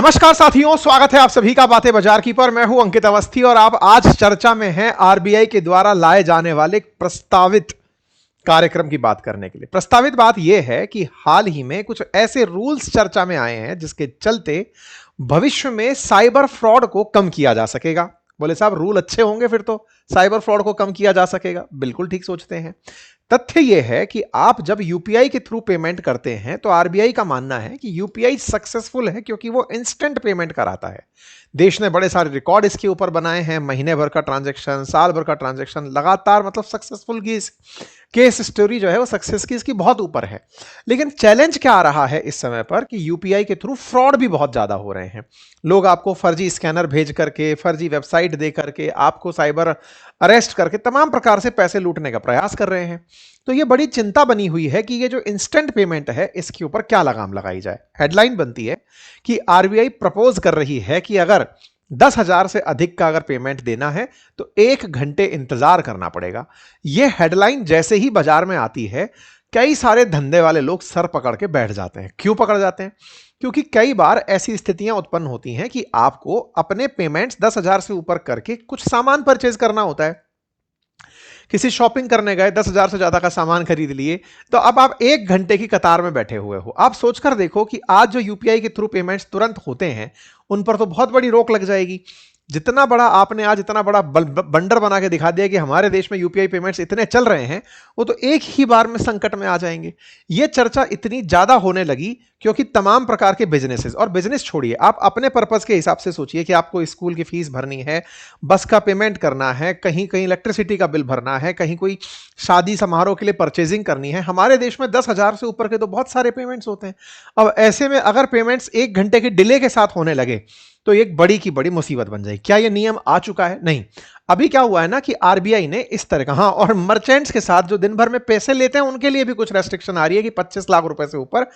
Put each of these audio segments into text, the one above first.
नमस्कार साथियों, स्वागत है आप सभी का बातें बाजार की पर। मैं हूं अंकित अवस्थी और आप आज चर्चा में हैं आरबीआई के द्वारा लाए जाने वाले प्रस्तावित कार्यक्रम की बात करने के लिए। प्रस्तावित बात यह है कि हाल ही में कुछ ऐसे रूल्स चर्चा में आए हैं जिसके चलते भविष्य में साइबर फ्रॉड को कम किया जा सकेगा। बोले साहब, रूल अच्छे होंगे फिर तो साइबर फ्रॉड को कम किया जा सकेगा। बिल्कुल ठीक सोचते हैं। तथ्य यह है कि आप जब यूपीआई के थ्रू पेमेंट करते हैं तो आरबीआई का मानना है कि यूपीआई सक्सेसफुल है क्योंकि वो इंस्टेंट पेमेंट कराता है। देश ने बड़े सारे रिकॉर्ड इसके ऊपर बनाए हैं, महीने भर का ट्रांजैक्शन, साल भर का ट्रांजैक्शन, लगातार मतलब सक्सेसफुल की केस स्टोरी जो है वो सक्सेस की इसकी बहुत ऊपर है। लेकिन चैलेंज क्या आ रहा है इस समय पर कि यूपीआई के थ्रू फ्रॉड भी बहुत ज्यादा हो रहे हैं। लोग आपको फर्जी स्कैनर भेज करके, फर्जी वेबसाइट दे करके, आपको साइबर अरेस्ट करके तमाम प्रकार से पैसे लूटने का प्रयास कर रहे हैं। तो ये बड़ी चिंता बनी हुई है कि ये जो इंस्टेंट पेमेंट है इसके ऊपर क्या लगाम लगाई जाए। हेडलाइन बनती है कि आरबीआई प्रपोज कर रही है कि अगर 10,000 से अधिक का अगर पेमेंट देना है तो 1 घंटे इंतजार करना पड़ेगा। यह हेडलाइन जैसे ही बाजार में आती है, कई सारे धंधे वाले लोग सर पकड़ के बैठ जाते हैं। क्यों पकड़ जाते हैं? क्योंकि कई बार ऐसी स्थितियां उत्पन्न होती हैं कि आपको अपने पेमेंट्स 10,000 से ऊपर करके कुछ सामान परचेज करना होता है। किसी शॉपिंग करने गए, 10,000 से ज्यादा का सामान खरीद लिए, तो अब आप 1 घंटे की कतार में बैठे हुए हो। आप सोचकर देखो कि आज जो यूपीआई के थ्रू पेमेंट्स तुरंत होते हैं उन पर तो बहुत बड़ी रोक लग जाएगी। जितना बड़ा आपने आज इतना बड़ा बंडर बना के दिखा दिया कि हमारे देश में यूपीआई पेमेंट्स इतने चल रहे हैं, वो तो एक ही बार में संकट में आ जाएंगे। ये चर्चा इतनी ज्यादा होने लगी क्योंकि तमाम प्रकार के बिजनेसेस, और बिजनेस छोड़िए, आप अपने पर्पस के हिसाब से सोचिए कि आपको स्कूल की फीस भरनी है, बस का पेमेंट करना है, कहीं कहीं इलेक्ट्रिसिटी का बिल भरना है, कहीं कोई शादी समारोह के लिए परचेजिंग करनी है। हमारे देश में 10,000 से ऊपर के तो बहुत सारे पेमेंट्स होते हैं। अब ऐसे में अगर पेमेंट्स 1 घंटे के डिले के साथ होने लगे तो एक बड़ी की बड़ी मुसीबत बन जाएगी। क्या यह नियम आ चुका है? नहीं। अभी क्या हुआ है ना कि आरबीआई ने इस तरह का, हाँ, और मर्चेंट्स के साथ जो दिन भर में पैसे लेते हैं उनके लिए भी कुछ रेस्ट्रिक्शन आ रही है कि 25 लाख रुपए से ऊपर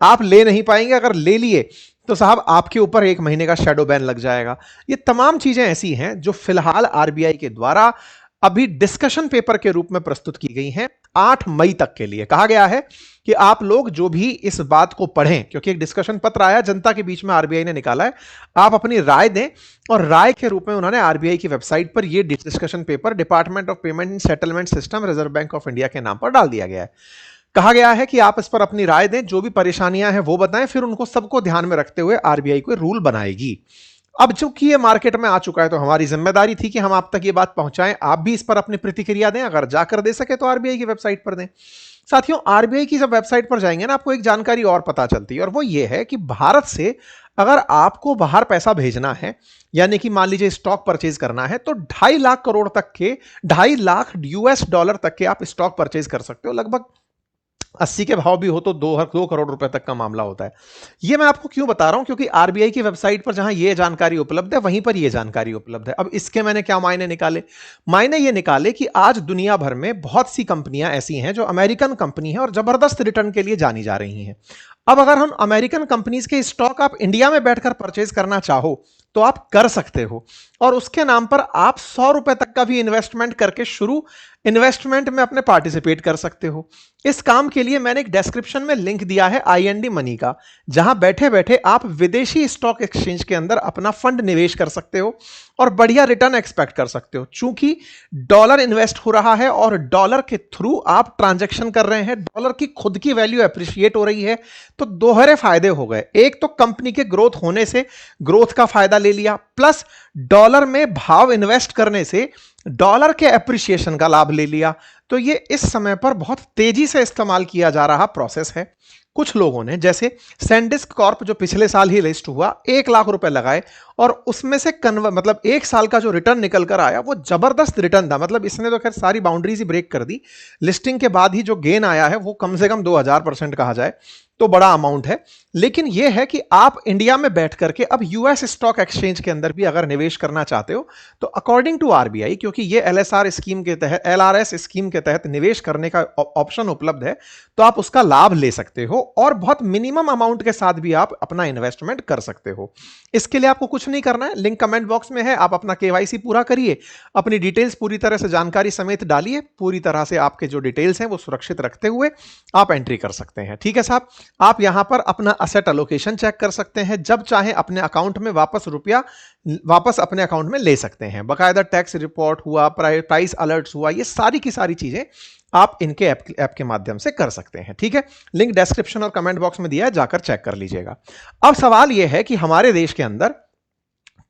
आप ले नहीं पाएंगे। अगर ले लिए तो साहब आपके ऊपर 1 महीने का शैडो बैन लग जाएगा। ये तमाम चीजें ऐसी हैं जो फिलहाल आरबीआई के द्वारा अभी डिस्कशन पेपर के रूप में प्रस्तुत की गई हैं। 8 मई तक के लिए कहा गया है कि आप लोग जो भी इस बात को पढ़ें, क्योंकि एक डिस्कशन पत्र आया जनता के बीच में आरबीआई ने निकाला है, आप अपनी राय दें। और राय के रूप में उन्होंने आरबीआई की वेबसाइट पर यह discussion paper department of payment and settlement system, reserve bank of India के नाम पर डाल दिया गया है। कहा गया है कि आप इस पर अपनी राय दें, जो भी परेशानियां हैं वो बताएं, फिर उनको सबको ध्यान में रखते हुए आरबीआई कोई रूल बनाएगी। अब चूंकि ये मार्केट में आ चुका है तो हमारी जिम्मेदारी थी कि हम आप तक ये बात पहुंचाएं। आप भी इस पर अपनी प्रतिक्रिया दें, अगर जाकर दे सके तो आरबीआई की वेबसाइट पर दें। साथियों, आरबीआई की जब वेबसाइट पर जाएंगे ना, आपको एक जानकारी और पता चलती है, और वो ये है कि भारत से अगर आपको बाहर पैसा भेजना है, यानी कि मान लीजिए स्टॉक परचेज करना है, तो 2.5 लाख करोड़ तक के, 2.5 लाख यूएस डॉलर तक के आप स्टॉक परचेज कर सकते हो। लगभग 80 के भाव भी हो तो 2 करोड़ रुपए तक का मामला होता है। यह मैं आपको क्यों बता रहा हूं? क्योंकि आरबीआई की वेबसाइट पर जहां यह जानकारी उपलब्ध है वहीं पर यह जानकारी उपलब्ध है। अब इसके मैंने क्या मायने निकाले? मायने यह निकाले कि आज दुनिया भर में बहुत सी कंपनियां ऐसी हैं जो अमेरिकन कंपनी है और जबरदस्त रिटर्न के लिए जानी जा रही हैं। अब अगर हम अमेरिकन कंपनीज के स्टॉक आप इंडिया में बैठकर परचेज करना चाहो तो आप कर सकते हो, और उसके नाम पर आप 100 रुपए तक का भी इन्वेस्टमेंट करके शुरू इन्वेस्टमेंट में अपने पार्टिसिपेट कर सकते हो। इस काम के लिए मैंने एक डिस्क्रिप्शन में लिंक दिया है आईएनडी मनी का, जहां बैठे बैठे आप विदेशी स्टॉक एक्सचेंज के अंदर अपना फंड निवेश कर सकते हो और बढ़िया रिटर्न एक्सपेक्ट कर सकते हो। चूंकि डॉलर इन्वेस्ट हो रहा है और डॉलर के थ्रू आप ट्रांजैक्शन कर रहे हैं, डॉलर की खुद की वैल्यू एप्रिशिएट हो रही है, तो दोहरे फायदे हो गए। एक तो कंपनी के ग्रोथ होने से ग्रोथ का फायदा ले लिया, प्लस डॉलर में भाव इन्वेस्ट करने से डॉलर के एप्रिसिएशन का लाभ ले लिया। तो ये इस समय पर बहुत तेजी से इस्तेमाल किया जा रहा प्रोसेस है। कुछ लोगों ने, जैसे सैंडिस्क कॉर्प जो पिछले साल ही लिस्ट हुआ, 1 लाख रुपए लगाए और उसमें से मतलब 1 साल का जो रिटर्न निकल कर आया वो जबरदस्त रिटर्न था। मतलब इसने तो खैर सारी बाउंड्रीज ही ब्रेक कर दी। लिस्टिंग के बाद ही जो गेन आया है वो कम से कम 2000% कहा जाए तो बड़ा अमाउंट है। लेकिन यह है कि आप इंडिया में बैठ करके अब यूएस स्टॉक एक्सचेंज के अंदर भी अगर निवेश करना चाहते हो तो अकॉर्डिंग टू आरबीआई, क्योंकि ये एलएसआर स्कीम के तहत, एलआरएस स्कीम के तहत निवेश करने का ऑप्शन उपलब्ध है, तो आप उसका लाभ ले सकते हो और बहुत मिनिमम अमाउंट के साथ भी आप अपना इन्वेस्टमेंट कर सकते हो। इसके लिए आपको कुछ नहीं करना है, लिंक कमेंट बॉक्स में है, आप अपना केवाईसी पूरा करिए, अपनी डिटेल्स पूरी तरह से जानकारी समेत डालिए, पूरी तरह से आपके जो डिटेल्स हैं वो सुरक्षित रखते हुए आप एंट्री कर सकते हैं। ठीक है साहब, आप यहां पर अपना असेट एलोकेशन चेक कर सकते हैं, जब चाहे अपने अकाउंट में वापस अपने अकाउंट में ले सकते हैं। बकायदा टैक्स रिपोर्ट हुआ, प्राइस अलर्ट्स हुआ, ये सारी की सारी चीजें आप इनके ऐप के माध्यम से कर सकते हैं। ठीक है, लिंक डिस्क्रिप्शन और कमेंट बॉक्स में दिया है, जाकर चेक कर लीजिएगा। अब सवाल यह है कि हमारे देश के अंदर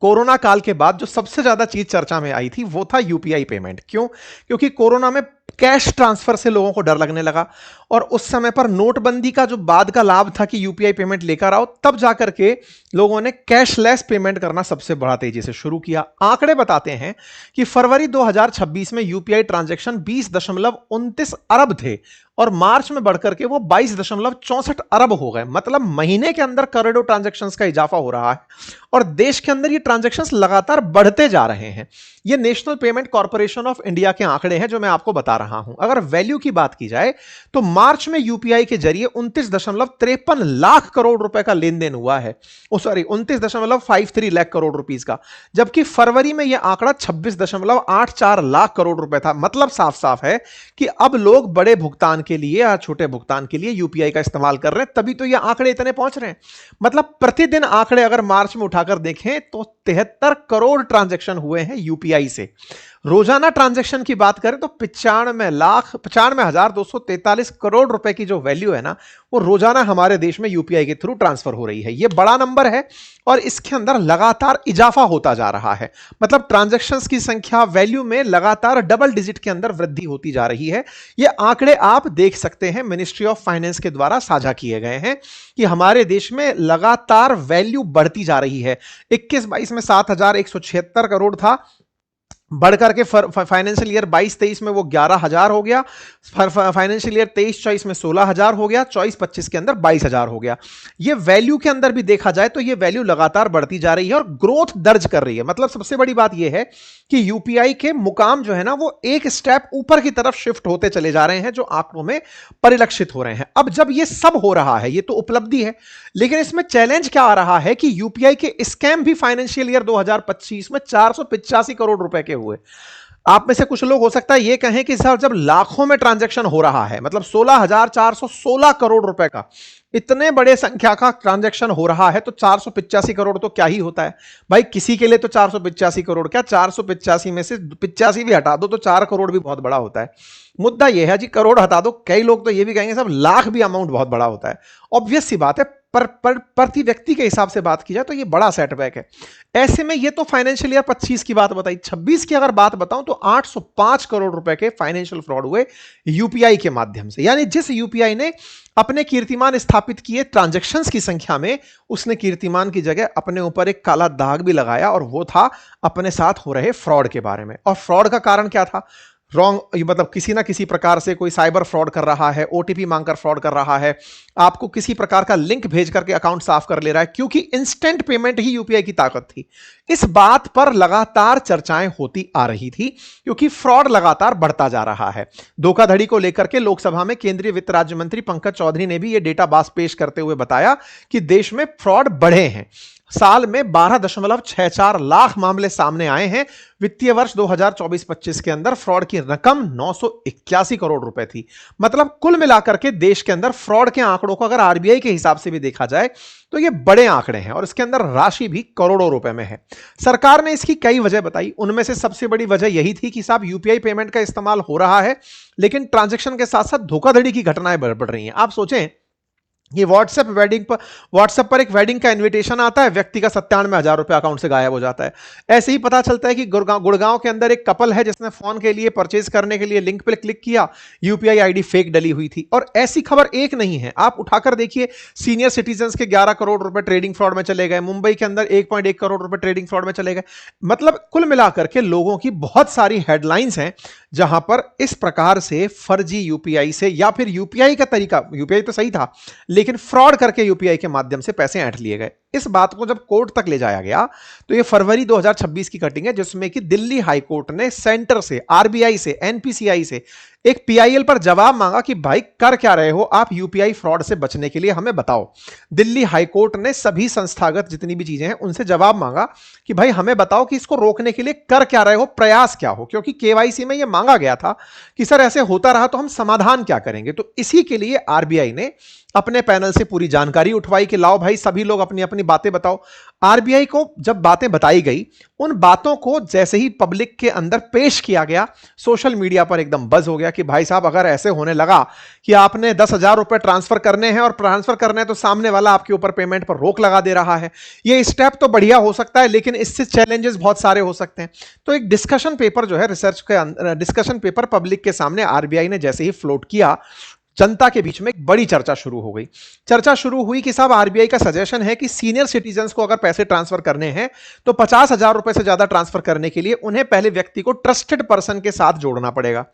कोरोना काल के बाद जो सबसे ज्यादा चीज चर्चा में आई थी वो था यूपीआई पेमेंट। क्यों? क्योंकि कोरोना में कैश ट्रांसफर से लोगों को डर लगने लगा, और उस समय पर नोटबंदी का जो बाद का लाभ था कि यूपीआई पेमेंट लेकर आओ, तब जाकर के लोगों ने कैशलेस पेमेंट करना सबसे बड़ा तेजी से शुरू किया। आंकड़े बताते हैं कि फरवरी 2026 में यूपीआई ट्रांजैक्शन 20.29 अरब थे और मार्च में बढ़कर के वो 22.64 अरब हो गए। मतलब महीने के अंदर करोड़ों ट्रांजैक्शंस का इजाफा हो रहा है और देश के अंदर ये ट्रांजैक्शंस लगातार बढ़ते जा रहे हैं। ये national payment corporation of India के आंकड़े हैं जो मैं आपको बता रहा हूं। अगर वैल्यू की बात की जाए तो मार्च में यूपीआई के जरिए 29.53 लाख करोड़ रुपए का लेन देन हुआ है। 29.53 लाख करोड़ रुपीस का, जबकि फरवरी में यह आंकड़ा 26.84 लाख करोड़ रुपए था। मतलब साफ साफ है कि अब लोग बड़े भुगतान के लिए या छोटे भुगतान के लिए यूपीआई का इस्तेमाल कर रहे हैं, तभी तो ये आंकड़े इतने पहुंच रहे हैं। मतलब प्रतिदिन आंकड़े अगर मार्च में उठाकर देखें तो 73 करोड़ ट्रांजैक्शन हुए हैं यूपीआई से। रोजाना ट्रांजैक्शन की बात करें तो 95,243 करोड़ रुपए की जो वैल्यू है ना, वो रोजाना हमारे देश में यूपीआई के थ्रू ट्रांसफर हो रही है। ये बड़ा नंबर है और इसके अंदर लगातार इजाफा होता जा रहा है। मतलब ट्रांजैक्शंस की संख्या, वैल्यू में लगातार डबल डिजिट के अंदर वृद्धि होती जा रही है। ये आंकड़े आप देख सकते हैं, मिनिस्ट्री ऑफ फाइनेंस के द्वारा साझा किए गए हैं कि हमारे देश में लगातार वैल्यू बढ़ती जा रही है। 21-22 में 7,176 करोड़ था, बढ़कर के फाइनेंशियल ईयर 22-23 में वो 11,000 हो गया, फाइनेंशियल ईयर 23-24 में 16,000 हो गया, 24-25 के अंदर 22,000 हो गया। ये वैल्यू के अंदर भी देखा जाए तो ये वैल्यू लगातार बढ़ती जा रही है और ग्रोथ दर्ज कर रही है। मतलब सबसे बड़ी बात ये है कि यूपीआई के मुकाम जो है ना, वो एक स्टेप ऊपर की तरफ शिफ्ट होते चले जा रहे हैं, जो आंकड़ों में परिलक्षित हो रहे हैं। अब जब ये सब हो रहा है, ये तो उपलब्धि है, लेकिन इसमें चैलेंज क्या आ रहा है कि यूपीआई के स्कैम भी फाइनेंशियल ईयर 2025 में 485 करोड़ रुपए के हुए। आप में से कुछ लोग हो सकता है ये कहें कि सर, जब लाखों में ट्रांजैक्शन हो रहा है, मतलब 16,416 करोड़ रुपए का, इतने बड़े संख्या का ट्रांजैक्शन हो रहा है, तो 485 करोड़ तो क्या ही होता है भाई। किसी के लिए तो 485 करोड़ क्या, 485 में से 85 भी हटा दो तो 4 करोड़ भी बहुत बड़ा होता है। मुद्दा यह है जी, करोड़ हटा दो, कई लोग तो ये भी कहेंगे सब लाख भी अमाउंट बहुत बड़ा होता है। ऑब्वियस सी बात है, पर प्रति व्यक्ति के हिसाब से बात की जाए तो ये बड़ा सेटबैक है। ऐसे में ये तो फाइनेंशियल ईयर 25 की बात बताई, 26 की अगर बात बताऊं तो 805 करोड़ रुपए के फाइनेंशियल फ्रॉड हुए यूपीआई के माध्यम से। यानी जिस यूपीआई ने अपने कीर्तिमान स्थापित किए ट्रांजैक्शंस की संख्या में, उसने कीर्तिमान की जगह अपने ऊपर एक काला दाग भी लगाया, और वो था अपने साथ हो रहे फ्रॉड के बारे में। और फ्रॉड का कारण क्या था? रॉन्ग, मतलब किसी ना किसी प्रकार से कोई साइबर फ्रॉड कर रहा है, ओटीपी मांगकर फ्रॉड कर रहा है, आपको किसी प्रकार का लिंक भेज करके अकाउंट साफ कर ले रहा है, क्योंकि इंस्टेंट पेमेंट ही यूपीआई की ताकत थी। इस बात पर लगातार चर्चाएं होती आ रही थी, क्योंकि फ्रॉड लगातार बढ़ता जा रहा है। धोखाधड़ी को लेकर के लोकसभा में केंद्रीय वित्त राज्य मंत्री पंकज चौधरी ने भी यह डेटा पेश करते हुए बताया कि देश में फ्रॉड बढ़े हैं। साल में 12.64 लाख मामले सामने आए हैं। वित्तीय वर्ष 2024-25 के अंदर फ्रॉड की रकम 981 करोड़ रुपए थी। मतलब कुल मिलाकर के देश के अंदर फ्रॉड के आंकड़ों को अगर आरबीआई के हिसाब से भी देखा जाए तो ये बड़े आंकड़े हैं और इसके अंदर राशि भी करोड़ों रुपए में है। सरकार ने इसकी कई वजह बताई, उनमें से सबसे बड़ी वजह यही थी कि साहब यूपीआई पेमेंट का इस्तेमाल हो रहा है, लेकिन ट्रांजैक्शन के साथ साथ धोखाधड़ी की घटनाएं बढ़ रही हैं। आप सोचें, ये व्हाट्सएप पर एक वेडिंग का इनविटेशन आता है, व्यक्ति का 97,000 रुपए अकाउंट से गायब हो जाता है। ऐसे ही पता चलता है कि गुड़गांव के अंदर एक कपल है जिसने फोन के लिए परचेज करने के लिए लिंक पर क्लिक किया, यूपीआई आईडी फेक डली हुई थी। और ऐसी खबर एक नहीं है, आप उठाकर देखिए, सीनियर सिटीजन्स के 11 करोड़ रुपए ट्रेडिंग फ्रॉड में चले गए, मुंबई के अंदर 1.1 करोड़ रुपए ट्रेडिंग फ्रॉड में चले गए। मतलब कुल मिलाकर के लोगों की बहुत सारी हेडलाइंस हैं जहां पर इस प्रकार से फर्जी यूपीआई से, या फिर यूपीआई का तरीका, यूपीआई तो सही था लेकिन फ्रॉड करके यूपीआई के माध्यम से पैसे ऐंठ लिए गए। इस बात को जब कोर्ट तक ले जाया गया तो ये फरवरी 2026 की कटिंग है, जिसमें कि दिल्ली हाई कोर्ट ने सेंटर से, आरबीआई से, एनपीसीआई से एक पीआईएल पर जवाब मांगा कि भाई कर क्या रहे हो आप, यूपीआई फ्रॉड से बचने के लिए हमें बताओ। दिल्ली हाई कोर्ट ने सभी संस्थागत जितनी भी चीजें हैं उनसे जवाब मांगा कि भाई हमें बताओ कि इसको रोकने के लिए कर क्या रहे हो, प्रयास क्या हो, क्योंकि केवाईसी में यह मांगा गया था कि सर ऐसे होता रहा तो हम समाधान क्या करेंगे। तो इसी के लिए आरबीआई ने अपने पैनल से पूरी जानकारी उठवाई कि लाओ भाई सभी लोग अपनी अपनी बातें बताओ। आरबीआई को जब बातें बताई गई, उन बातों को जैसे ही पब्लिक के अंदर पेश किया गया, सोशल मीडिया पर एकदम बज हो गया कि भाई साहब अगर ऐसे होने लगा कि आपने 10,000 रुपए ट्रांसफर करने हैं और ट्रांसफर करने हैं तो सामने वाला आपके ऊपर पेमेंट पर रोक लगा दे रहा है, ये स्टेप तो बढ़िया हो सकता है लेकिन इससे चैलेंजेस बहुत सारे हो सकते हैं। तो एक डिस्कशन पेपर जो है, रिसर्च के डिस्कशन पेपर पब्लिक के सामने आरबीआई ने जैसे ही फ्लोट किया, जनता के बीच में एक बड़ी चर्चा शुरू हो गई। चर्चा शुरू हुई कि साहब आरबीआई का सजेशन है कि सीनियर सिटीजन्स को अगर पैसे ट्रांसफर करने हैं तो 50,000 रुपए से ज्यादा ट्रांसफर करने के लिए उन्हें पहले व्यक्ति को ट्रस्टेड पर्सन के साथ जोड़ना पड़ेगा।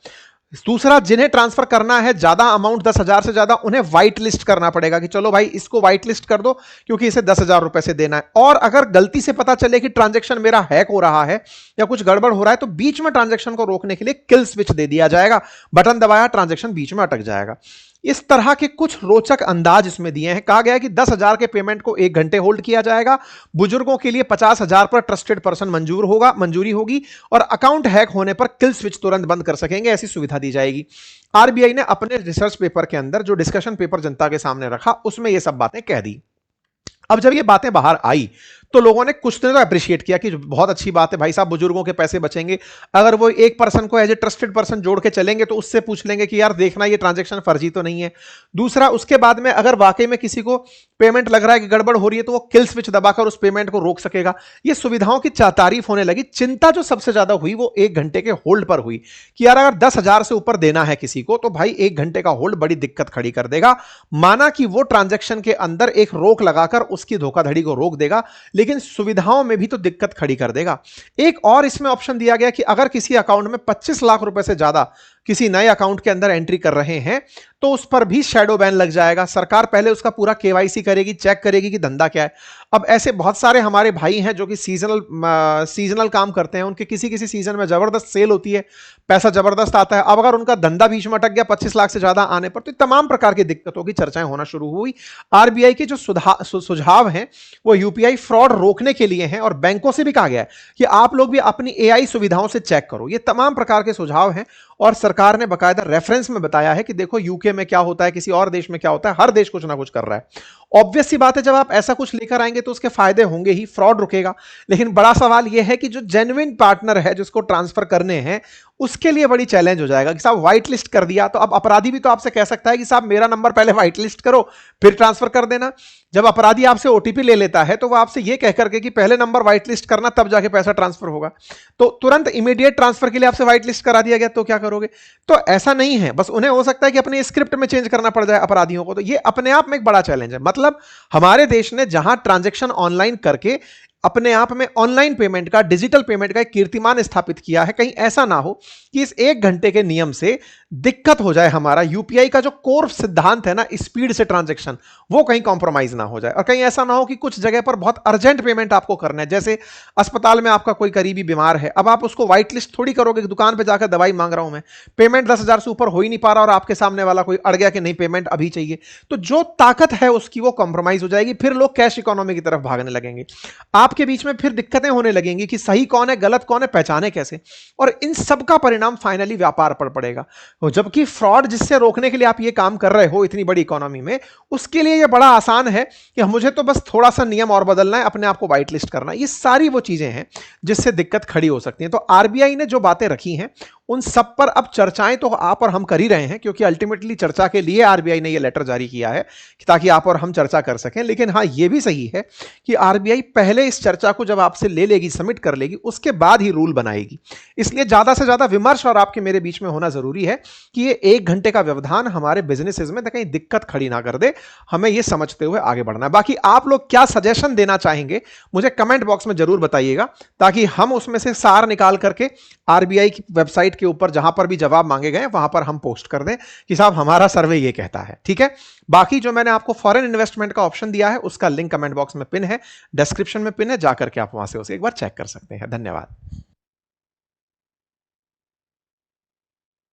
दूसरा, जिन्हें ट्रांसफर करना है ज्यादा अमाउंट 10,000 से ज्यादा, उन्हें व्हाइट लिस्ट करना पड़ेगा कि चलो भाई इसको व्हाइट लिस्ट कर दो क्योंकि इसे 10,000 रुपए से देना है। और अगर गलती से पता चले कि ट्रांजैक्शन मेरा हैक हो रहा है या कुछ गड़बड़ हो रहा है तो बीच में ट्रांजैक्शन को रोकने के लिए किल स्विच दे दिया जाएगा, बटन दबाया ट्रांजैक्शन बीच में अटक जाएगा। इस तरह के कुछ रोचक अंदाज इसमें दिए हैं। कहा गया है कि 10,000 के पेमेंट को 1 घंटे होल्ड किया जाएगा, बुजुर्गों के लिए 50,000 पर ट्रस्टेड पर्सन मंजूरी होगी और अकाउंट हैक होने पर किल स्विच तुरंत बंद कर सकेंगे, ऐसी सुविधा दी जाएगी। आरबीआई ने अपने रिसर्च पेपर के अंदर जो डिस्कशन पेपर जनता के सामने रखा उसमें ये सब बातें कह दी। अब जब ये बातें बाहर आई तो लोगों ने कुछ तो अप्रिशिएट किया कि बहुत अच्छी बात है भाई साहब, बुजुर्गों के पैसे बचेंगे। अगर वो एक पर्सन को एज ए ट्रस्टेड पर्सन जोड़ के चलेंगे तो उससे पूछ लेंगे कि यार देखना ये ट्रांजैक्शन फर्जी तो नहीं है। दूसरा, उसके बाद में अगर वाकई में किसी को पेमेंट लग रहा है कि गड़बड़ हो रही है तो वो किल स्विच दबाकर उस पेमेंट को रोक सकेगा। ये सुविधाओं की तारीफ होने लगी। चिंता जो सबसे ज्यादा हुई वो 1 घंटे के होल्ड पर हुई कि यार अगर 10,000 से ऊपर देना है किसी को तो भाई 1 घंटे का होल्ड बड़ी दिक्कत खड़ी कर देगा। माना कि वो ट्रांजैक्शन के अंदर एक रोक लगाकर उसकी धोखाधड़ी को रोक देगा, लेकिन सुविधाओं में भी तो दिक्कत खड़ी कर देगा। एक और इसमें ऑप्शन दिया गया कि अगर किसी अकाउंट में 25 लाख रुपए से ज्यादा किसी नए अकाउंट के अंदर एंट्री कर रहे हैं तो उस पर भी शैडो बैन लग जाएगा। सरकार पहले उसका पूरा केवाईसी करेगी, चेक करेगी कि धंधा क्या है। अब ऐसे बहुत सारे हमारे भाई हैं जो कि सीजनल काम करते हैं, उनके किसी किसी सीजन में जबरदस्त सेल होती है, पैसा जबरदस्त आता है। अब अगर उनका धंधा बीच में अटक गया 25 लाख से ज्यादा आने पर तो तमाम प्रकार की दिक्कतों की चर्चाएं होना शुरू हुई। आरबीआई के जो सुझाव हैं वो यूपीआई फ्रॉड रोकने के लिए हैं और बैंकों से भी कहा गया है कि आप लोग भी अपनी एआई सुविधाओं से चेक करो। ये तमाम प्रकार के सुझाव हैं और सरकार ने बकायदा रेफरेंस में बताया है कि देखो यूके में क्या होता है, किसी और देश में क्या होता है, हर देश कुछ ना कुछ कर रहा है। ऑब्वियस सी बात है, जब आप ऐसा कुछ लेकर आएंगे तो उसके फायदे होंगे ही, फ्रॉड रुकेगा। लेकिन बड़ा सवाल यह है कि जो जेन्युइन पार्टनर है जिसको ट्रांसफर करने हैं उसके लिए बड़ी चैलेंज हो जाएगा कि साहब व्हाइट लिस्ट कर दिया तो अब अपराधी भी तो आपसे कह सकता है कि साहब मेरा नंबर पहले व्हाइट लिस्ट करो फिर ट्रांसफर कर देना। जब अपराधी आपसे ओटीपी ले लेता है तो वो आपसे ये कह करके कि पहले नंबर व्हाइट लिस्ट करना तब जाके पैसा ट्रांसफर होगा, तो तुरंत इमीडिएट ट्रांसफर के लिए आपसे व्हाइट लिस्ट करा दिया गया तो क्या करोगे? तो ऐसा नहीं है, बस उन्हें हो सकता है कि अपने स्क्रिप्ट में चेंज करना पड़ जाए अपराधियों को। तो ये अपने आप में एक बड़ा चैलेंज है। मतलब हमारे देश ने जहां ट्रांजैक्शन ऑनलाइन करके अपने आप में ऑनलाइन पेमेंट का, डिजिटल पेमेंट का एक कीर्तिमान स्थापित किया है, कहीं ऐसा ना हो कि इस 1 घंटे के नियम से दिक्कत हो जाए। हमारा यूपीआई का जो कोर सिद्धांत है ना, स्पीड से ट्रांजैक्शन, वो कहीं कॉम्प्रोमाइज ना हो जाए। और कहीं ऐसा ना हो कि कुछ जगह पर बहुत अर्जेंट पेमेंट आपको करना है, जैसे अस्पताल में आपका कोई करीबी बीमार है, अब आप उसको व्हाइट लिस्ट थोड़ी करोगे, दुकान पर जाकर दवाई मांग रहा हूं मैं, पेमेंट 10,000 से ऊपर हो ही नहीं पा रहा और आपके सामने वाला कोई अड़ गया कि नहीं पेमेंट अभी चाहिए, तो जो ताकत है उसकी वो कॉम्प्रोमाइज हो जाएगी। फिर लोग कैश इकोनॉमी की तरफ भागने लगेंगे, आपके बीच में फिर दिक्कतें होने लगेंगी कि सही कौन है गलत कौन है पहचाने कैसे, और इन सब का परिणाम फाइनली व्यापार पर पड़ेगा। जबकि फ्रॉड जिससे रोकने के लिए आप ये काम कर रहे हो इतनी बड़ी इकोनॉमी में, उसके लिए ये बड़ा आसान है कि मुझे तो बस थोड़ा सा नियम और बदलना है, अपने आप को व्हाइट लिस्ट करना है। ये सारी वो चीजें हैं जिससे दिक्कत खड़ी हो सकती है। तो आरबीआई ने जो बातें रखी हैं उन सब पर अब चर्चाएं तो आप और हम कर ही रहे हैं, क्योंकि अल्टीमेटली चर्चा के लिए आरबीआई ने यह लेटर जारी किया है ताकि आप और हम चर्चा कर सकें। लेकिन हाँ, यह भी सही है कि आरबीआई पहले इस चर्चा को जब आपसे ले लेगी, सबमिट कर लेगी, उसके बाद ही रूल बनाएगी। इसलिए ज्यादा से ज्यादा विमर्श और आपके मेरे बीच में होना जरूरी है कि ये 1 घंटे का व्यवधान हमारे बिजनेसेस में कहीं दिक्कत खड़ी ना कर दे। हमें यह समझते हुए आगे बढ़ना है। बाकी आप लोग क्या सजेशन देना चाहेंगे मुझे कमेंट बॉक्स में जरूर बताइएगा, ताकि हम उसमें से सार निकाल करके आरबीआई की वेबसाइट के ऊपर जहां पर भी जवाब मांगे गए वहां पर हम पोस्ट कर दें कि साहब हमारा सर्वे ये कहता है, ठीक है। बाकी जो मैंने आपको फॉरेन इन्वेस्टमेंट का ऑप्शन दिया है उसका लिंक कमेंट बॉक्स में पिन है, डिस्क्रिप्शन में पिन है, जाकर के आप वहां से उसे एक बार चेक कर सकते हैं। धन्यवाद।